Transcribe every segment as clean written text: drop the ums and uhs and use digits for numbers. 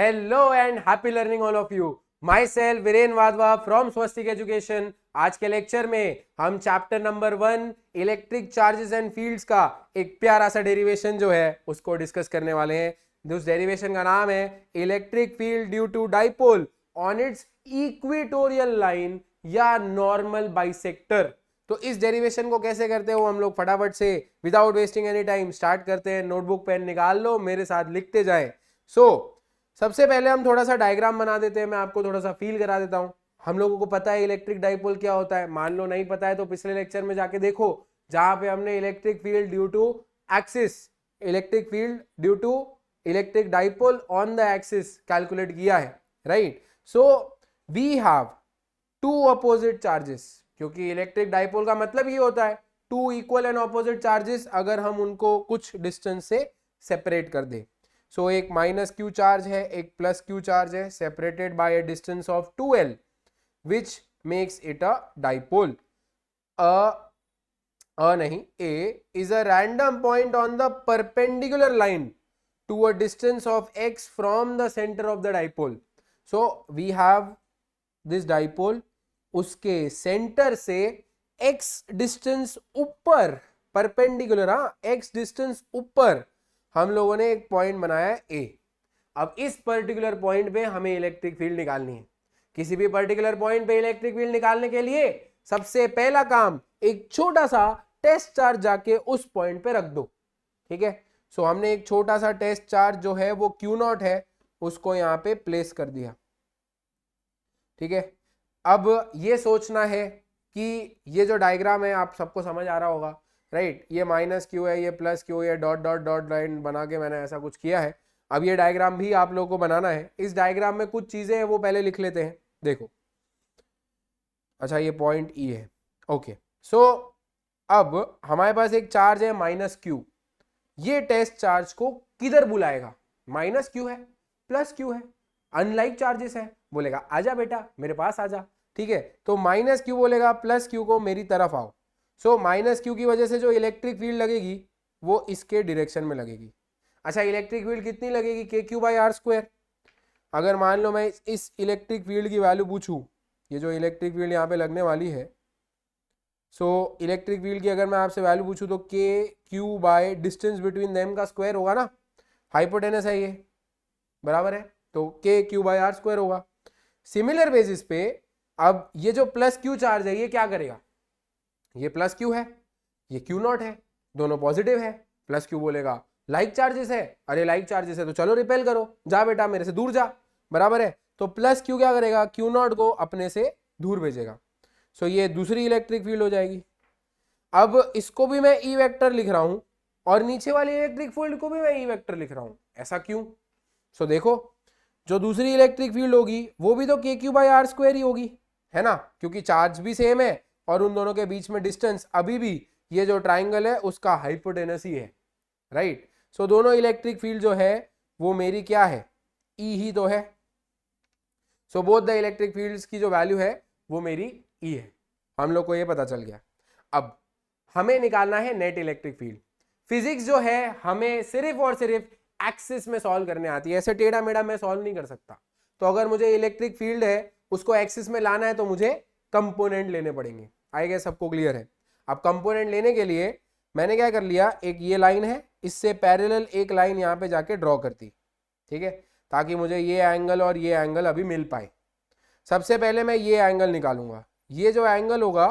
Hello and happy learning all of you. Myself Viren Wadhwa from Swastik Education. आज के lecture में हम chapter number 1 electric charges and fields का एक प्यारा सा डेरिवेशन जो है उसको डिस्कस करने वाले हैं। उस डेरिवेशन का नाम है electric field due to dipole on its equatorial line या नॉर्मल बाइसेक्टर। तो इस डेरिवेशन को कैसे करते हो हम लोग फटाफट से without wasting any time start करते हैं। नोटबुक पेन निकाल लो, मेरे साथ लिखते जाए। सबसे पहले हम थोड़ा सा डायग्राम बना देते हैं, मैं आपको थोड़ा सा फील करा देता हूं। हम लोगों को पता है इलेक्ट्रिक डाइपोल क्या होता है, मान लो नहीं पता है तो पिछले लेक्चर में जाके देखो जहां पे हमने electric field due to axis, electric field due to electric dipole on the axis calculate किया है, right. So we have two opposite charges, क्योंकि इलेक्ट्रिक डाइपोल का मतलब ये होता है two equal and opposite charges अगर हम उनको कुछ डिस्टेंस से सेपरेट कर दें। सो एक माइनस क्यू चार्ज है, एक प्लस क्यू चार्ज है, separated by a distance of 2l which makes it a dipole. A is a random point on the perpendicular line to a distance of x from the center of the dipole. So we have this dipole, उसके centre से x distance ऊपर, perpendicular, हाँ, x distance ऊपर हम लोगों ने एक point बनाया है A। अब इस पर्टिकुलर पॉइंट पे हमें इलेक्ट्रिक फील्ड निकालनी है। किसी भी पर्टिकुलर पॉइंट पे इलेक्ट्रिक फील्ड निकालने के लिए सबसे पहला काम एक छोटा सा टेस्ट चार्ज जाके उस पॉइंट पे रख दो, ठीक है। सो हमने एक छोटा सा टेस्ट चार्ज जो है वो Q0 है, उसको यहाँ पे प्लेस कर दिया, ठीक है। अब ये सोचना है कि ये जो डायग्राम है आप सबको समझ आ रहा होगा, राइट। ये माइनस क्यू है, ये प्लस क्यू है, डॉट डॉट डॉट लाइन बना के मैंने ऐसा कुछ किया है। अब ये डायग्राम भी आप लोगों को बनाना है। इस डायग्राम में कुछ चीजें हैं वो पहले लिख लेते हैं, देखो। अच्छा, ये पॉइंट ई है, ओके। सो अब हमारे पास एक चार्ज है माइनस क्यू। ये टेस्ट चार्ज को किधर बुलाएगा? माइनस क्यू है, प्लस क्यू है, अनलाइक चार्जेस है, बोलेगा आजा बेटा मेरे पास आजा, ठीक है। तो माइनस क्यू बोलेगा प्लस क्यू को मेरी तरफ आओ। सो माइनस क्यू की वजह से जो इलेक्ट्रिक फील्ड लगेगी वो इसके डायरेक्शन में लगेगी। अच्छा, इलेक्ट्रिक फील्ड कितनी लगेगी? के क्यू बाई आर स्क्वायर। अगर मान लो मैं इस इलेक्ट्रिक फील्ड की वैल्यू पूछूं, ये जो इलेक्ट्रिक फील्ड यहाँ पे लगने वाली है, सो इलेक्ट्रिक फील्ड की अगर मैं आपसे वैल्यू पूछूं तो के Q by distance between them का स्क्वायर होगा ना, हाइपोटेनस है ये, बराबर है, तो के क्यू बाय आर स्क्वायर होगा। सिमिलर बेसिस पे अब ये जो प्लस क्यू चार्ज है ये क्या करेगा? ये प्लस क्यू है, ये क्यू नॉट है, दोनों पॉजिटिव है। प्लस क्यू बोलेगा लाइक चार्जेस है, अरे लाइक चार्जेस है तो चलो रिपेल करो, जा बेटा मेरे से दूर जा, बराबर है। तो प्लस क्यू क्या करेगा? क्यू नॉट को अपने से दूर भेजेगा। सो ये दूसरी इलेक्ट्रिक फील्ड हो जाएगी। अब इसको भी मैं ई वेक्टर लिख रहा हूं और नीचे वाली इलेक्ट्रिक फील्ड को भी मैं ई वेक्टर लिख रहा हूं, ऐसा क्यों? सो देखो, जो दूसरी इलेक्ट्रिक फील्ड होगी वो भी तो के क्यू बाई आर स्क्वायर ही होगी, है ना, क्योंकि चार्ज भी सेम है और उन दोनों के बीच में डिस्टेंस अभी भी ये जो ट्राइंगल है उसका हाइपोटेनस ही है, राइट। सो दोनों इलेक्ट्रिक फील्ड जो है वो मेरी क्या है? ई ही तो है। So both the electric fields की जो वैल्यू है वो मेरी ई है, हम लोग को ये पता चल गया। अब हमें निकालना है नेट इलेक्ट्रिक फील्ड। फिजिक्स जो है हमें सिर्फ और सिर्फ एक्सिस में सॉल्व करने आती है, ऐसे टेढ़ा मेढ़ा मैं सॉल्व नहीं कर सकता। तो अगर मुझे इलेक्ट्रिक फील्ड है उसको एक्सिस में लाना है तो मुझे कंपोनेंट लेने पड़ेंगे। आई गेस सबको क्लियर है। अब कंपोनेंट लेने के लिए मैंने क्या कर लिया, एक ये लाइन है, इससे पैरेलल एक लाइन यहाँ पे जाके ड्रॉ कर दी, ठीक है, ताकि मुझे ये एंगल और ये एंगल अभी मिल पाए। सबसे पहले मैं ये एंगल निकालूंगा। ये जो एंगल होगा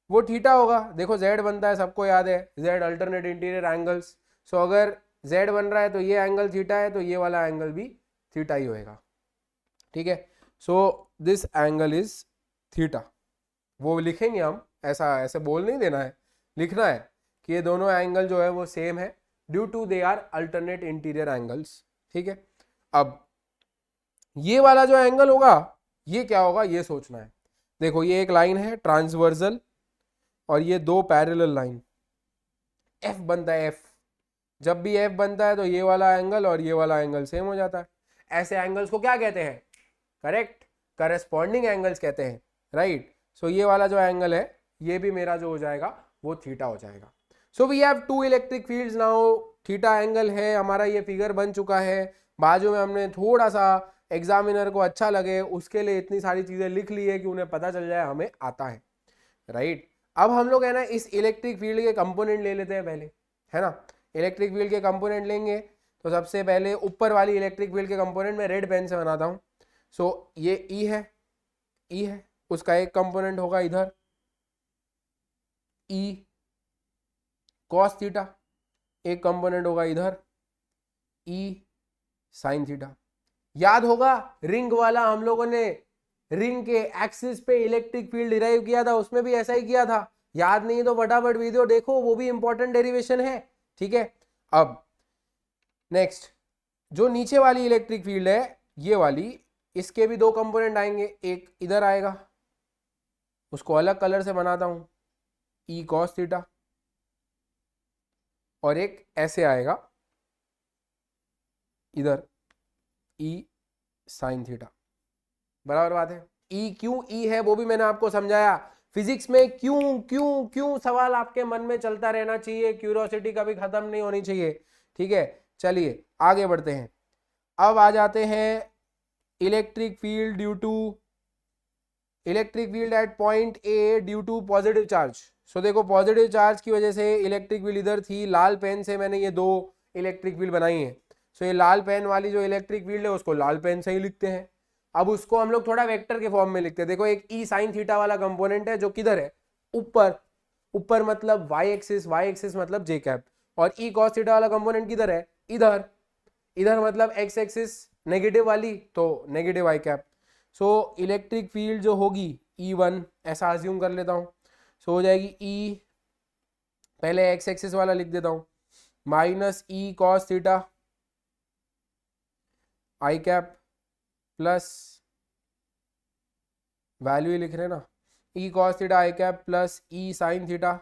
वो थीटा होगा। देखो जेड बनता है, सबको याद है, जेड अल्टरनेट इंटीरियर एंगल्स। सो अगर जेड बन रहा है तो ये एंगल थीटा है, तो ये वाला एंगल भी थीटा ही होएगा, ठीक है। So this angle is theta. वो लिखेंगे हम, ऐसा ऐसे बोल नहीं देना है, लिखना है कि ये दोनों एंगल जो है वो सेम है due to they are alternate interior angles, ठीक है। अब ये वाला जो एंगल होगा ये क्या होगा ये सोचना है। देखो ये एक लाइन है ट्रांसवर्सल और ये दो पैरेलल लाइन, एफ बनता है एफ। जब भी एफ बनता है तो ये वाला एंगल और ये वाला एंगल सेम हो जाता है। ऐसे एंगल्स को क्या कहते हैं? करेक्ट, करस्पॉन्डिंग एंगल्स कहते हैं, राइट। सो ये वाला जो एंगल है ये भी मेरा जो हो जाएगा वो थीटा हो जाएगा। So we have two electric fields now, theta angle है हमारा, ये फिगर बन चुका है। बाजू में हमने थोड़ा सा एग्जामिनर को अच्छा लगे उसके लिए इतनी सारी चीजें लिख ली है कि उन्हें पता चल जाए हमें आता है, राइट। अब हम लोग है ना इस इलेक्ट्रिक फील्ड के कंपोनेंट ले लेते हैं पहले, है ना। इलेक्ट्रिक फील्ड के कंपोनेंट लेंगे तो सबसे पहले ऊपर वाली इलेक्ट्रिक फील्ड के कंपोनेंट में रेड पेन से बनाता हूँ। सो ये ई है, ई है, उसका एक कंपोनेंट होगा इधर ई कॉस थीटा, एक कंपोनेंट होगा इधर ई साइन थीटा। याद होगा रिंग वाला हम लोगों ने रिंग के एक्सिस पे इलेक्ट्रिक फील्ड डिराइव किया था, उसमें भी ऐसा ही किया था। याद नहीं तो फटाफट वीडियो देखो, वो भी इंपॉर्टेंट डेरिवेशन है, ठीक है। अब नेक्स्ट जो नीचे वाली इलेक्ट्रिक फील्ड है ये वाली, इसके भी दो कंपोनेंट आएंगे, एक इधर आएगा उसको अलग कलर से बनाता हूं ई कॉस थीटा, और एक ऐसे आएगा इधर ई साइन थीटा, बराबर बात है। ई क्यों ई है वो भी मैंने आपको समझाया। फिजिक्स में क्यों क्यों क्यों सवाल आपके मन में चलता रहना चाहिए, क्यूरियोसिटी कभी खत्म नहीं होनी चाहिए, ठीक है। चलिए आगे बढ़ते हैं। अब आ जाते हैं electric field due to electric field at point A due to positive charge. So देखो पॉजिटिव चार्ज की वजह से इलेक्ट्रिक फील्ड इधर थी, लाल पेन से मैंने ये दो इलेक्ट्रिक फील्ड बनाई है। सो ये लाल पेन वाली जो इलेक्ट्रिक फील्ड है उसको लाल पेन से ही लिखते हैं। अब उसको हम लोग थोड़ा वेक्टर के फॉर्म में लिखते हैं। देखो एक ई साइन थीटा वाला कंपोनेंट है जो किधर है, ऊपर, ऊपर मतलब वाई एक्सिस, वाई एक्सिस मतलब जे कैप, और ई कॉस थीटा वाला कंपोनेंट किधर है, इधर, इधर मतलब एक्स एक्सिस नेगेटिव वाली, तो नेगेटिव आई कैप। सो इलेक्ट्रिक फील्ड जो होगी E1 ऐसा अज्यूम कर लेता हूँ। सो हो जाएगी E, पहले एक्स एक्सिस वाला लिख देता हूँ, माइनस ई कॉस थीटा आई कैप प्लस वैल्यू ही लिख रहे हैं ना, ई कॉस थीटा आई कैप प्लस ई साइन थीटा,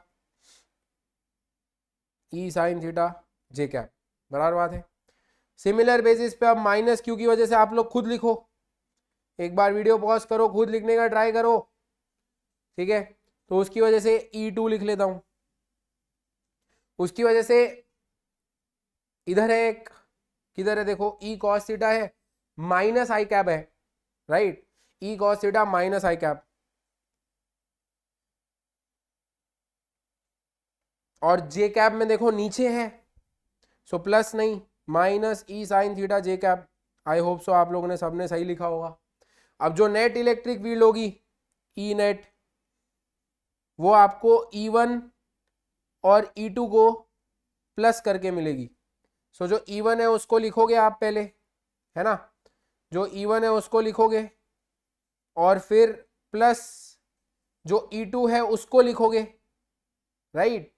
ई साइन थीटा जे कैप, बराबर बात है। सिमिलर बेसिस पे अब माइनस क्यू की वजह से आप लोग खुद लिखो, एक बार वीडियो पॉज करो, खुद लिखने का ट्राई करो, ठीक है। तो उसकी वजह से E2 लिख लेता हूं, उसकी वजह से इधर है एक, किधर है देखो ई कॉस थीटा है, माइनस आई कैप है, right, E cos theta minus I cap, और जे कैप में देखो नीचे है, सो प्लस नहीं, minus E sine theta J cap. I hope so आप लोगों ने सबने सही लिखा होगा। अब जो नेट इलेक्ट्रिक फील्ड होगी ई नेट, वो आपको E1 और E2 को प्लस करके मिलेगी। सो जो E1 है उसको लिखोगे आप पहले, है ना, जो E1 है उसको लिखोगे, और फिर प्लस जो E2 है उसको लिखोगे, राइट।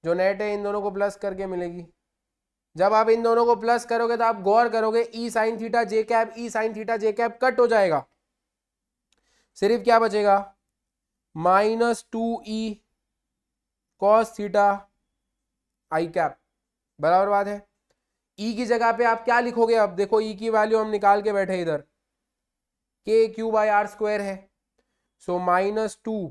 जो नेट है इन दोनों को प्लस करके मिलेगी। जब आप इन दोनों को प्लस करोगे तो आप गौर करोगे ई साइन थीटा जे कैप, ई sine theta J cap cut हो जाएगा, सिर्फ क्या बचेगा, माइनस 2E कॉस थीटा आई कैप, बराबर बात है। ई की जगह पे आप क्या लिखोगे, अब देखो ई की वैल्यू हम निकाल के बैठे इधर, के क्यू बाई आर स्क्वायर है, सो माइनस 2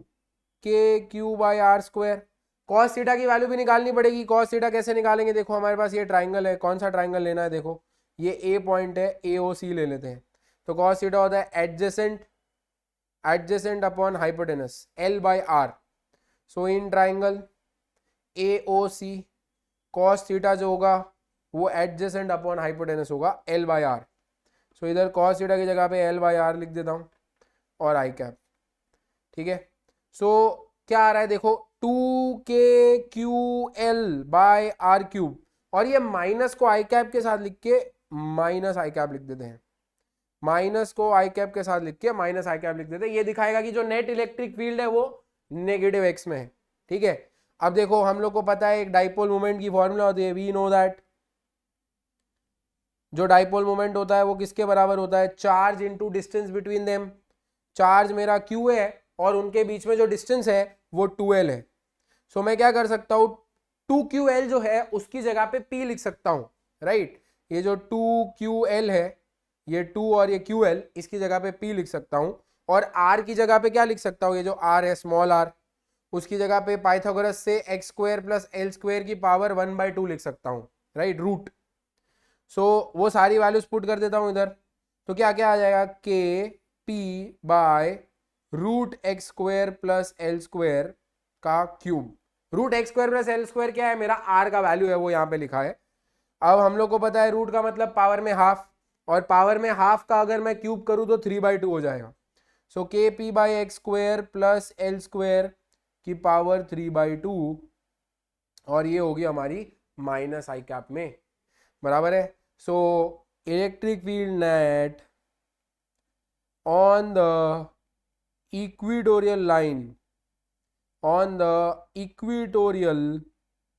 के q by r square. Cos theta की वैल्यू भी निकालनी पड़ेगी। कॉस थीटा कैसे निकालेंगे, देखो हमारे पास ये ट्राइंगल है, कौन सा ट्राइंगल लेना है, देखो ये ए पॉइंट है, AOC ले लेते हैं। तो कॉस थीटा होता है adjacent, adjacent upon hypotenuse L by r. So in triangle AOC cos theta जो होगा वो एडजेसेंट अपॉन हाइपोटेनस होगा L बाई आर। सो इधर कॉस थीटा की जगह पे L बाई आर लिख देता हूँ, और आई कैप, ठीक है। सो क्या आ रहा है देखो 2KQL बाय आर क्यूब, और ये माइनस को आई कैप के साथ लिख के माइनस आई कैप लिख देते हैं, माइनस को आई कैप के साथ लिख के माइनस आई कैप लिख देते हैं। ये दिखाएगा कि जो नेट इलेक्ट्रिक फील्ड है वो नेगेटिव एक्स में है, ठीक है। अब देखो हम लोग को पता है एक डाइपोल मोमेंट की फॉर्मूला होती है, वी नो दैट जो डाइपोल मोमेंट होता है वो किसके बराबर होता है, charge into distance between them. Charge मेरा Q है और उनके बीच में जो डिस्टेंस है वो 2L है। सो मैं क्या कर सकता हूँ, 2QL जो है उसकी जगह पे P लिख सकता हूँ, राइट। ये जो 2QL है, ये 2 और ये QL, इसकी जगह पे P लिख सकता हूँ, और R की जगह पे क्या लिख सकता हूँ, ये जो R है स्मॉल r, उसकी जगह पे पाइथागोरस से x² + l² की पावर 1/2 लिख सकता हूँ, राइट, रूट। वो सारी वैल्यूज पुट कर देता हूं इधर, तो क्या क्या आ जाएगा, K P by root X square plus L square का cube. Root X square plus L square क्या है, मेरा आर का वैल्यू है, वो यहाँ पे लिखा है। अब हम लोग को पता है रूट का मतलब पावर में हाफ, और पावर में हाफ का अगर मैं क्यूब करूँ तो 3/2 हो जाएगा। सो के P by x square plus L square की पावर 3/2, और ये होगी हमारी माइनस आई कैप में, बराबर है। So electric field net on the equatorial line, on the equatorial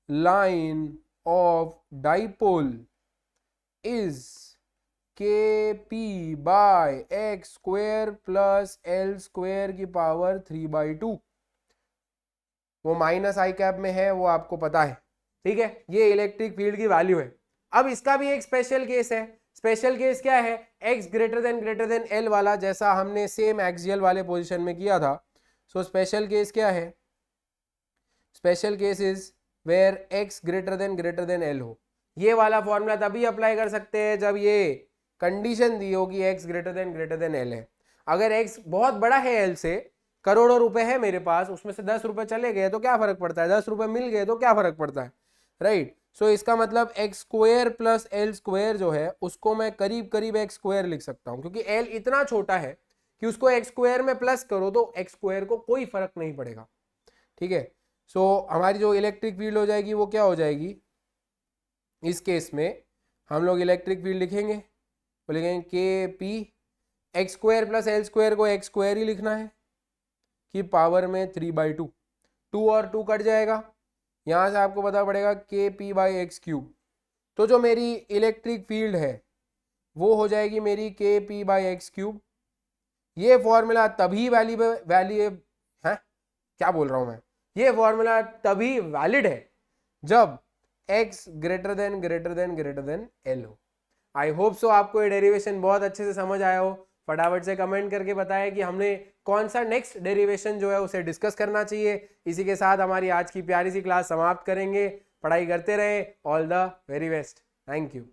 line of dipole is kp by x square plus l square की power 3/2। वो माइनस आई कैप में है, वो आपको पता है, ठीक है। ये इलेक्ट्रिक फील्ड की वैल्यू है। अब इसका भी एक स्पेशल केस है। स्पेशल केस क्या है, x ग्रेटर देन l वाला, जैसा हमने सेम एक्सियल वाले पोजीशन में किया था। सो स्पेशल केस क्या है, special case is where x greater than l हो। ये वाला फॉर्मूला तभी अप्लाई कर सकते हैं जब ये कंडीशन दी होगी x ग्रेटर देन l है। अगर x बहुत बड़ा है l से, करोड़ों रुपए है मेरे पास, उसमें से 10 रुपए चले गए तो क्या फर्क पड़ता है, 10 रुपए मिल गए तो क्या फर्क पड़ता है, राइट। सो इसका मतलब x square plus L square जो है उसको मैं करीब करीब एक्स स्क्वायर लिख सकता हूं, क्योंकि एल इतना छोटा है कि उसको एक्स स्क्वायर में प्लस करो तो एक्स स्क्वायर को कोई फर्क नहीं पड़ेगा, ठीक है। सो हमारी जो इलेक्ट्रिक फील्ड हो जाएगी वो क्या हो जाएगी, इस केस में हम लोग इलेक्ट्रिक फील्ड लिखेंगे, वो लिखेंगे के P x square plus L square को एक्स स्क्वायर ही लिखना है कि पावर में 3/2, 2 और 2 कट जाएगा, यहाँ से आपको पता पड़ेगा के पी बाई एक्स क्यूब। तो जो मेरी इलेक्ट्रिक फील्ड है वो हो जाएगी मेरी के पी बाई एक्स क्यूब। ये फॉर्मूला तभी वैल्यूएबल है, क्या बोल रहा हूँ मैं, ये फॉर्मूला तभी वैलिड है जब x ग्रेटर देन l हो। आई होप सो आपको ये डेरिवेशन बहुत अच्छे से समझ आया हो। फटाफट से कमेंट करके बताएं कि हमने कौन सा नेक्स्ट डेरिवेशन जो है उसे डिस्कस करना चाहिए। इसी के साथ हमारी आज की प्यारी सी क्लास समाप्त करेंगे। पढ़ाई करते रहें। All the very best. Thank you.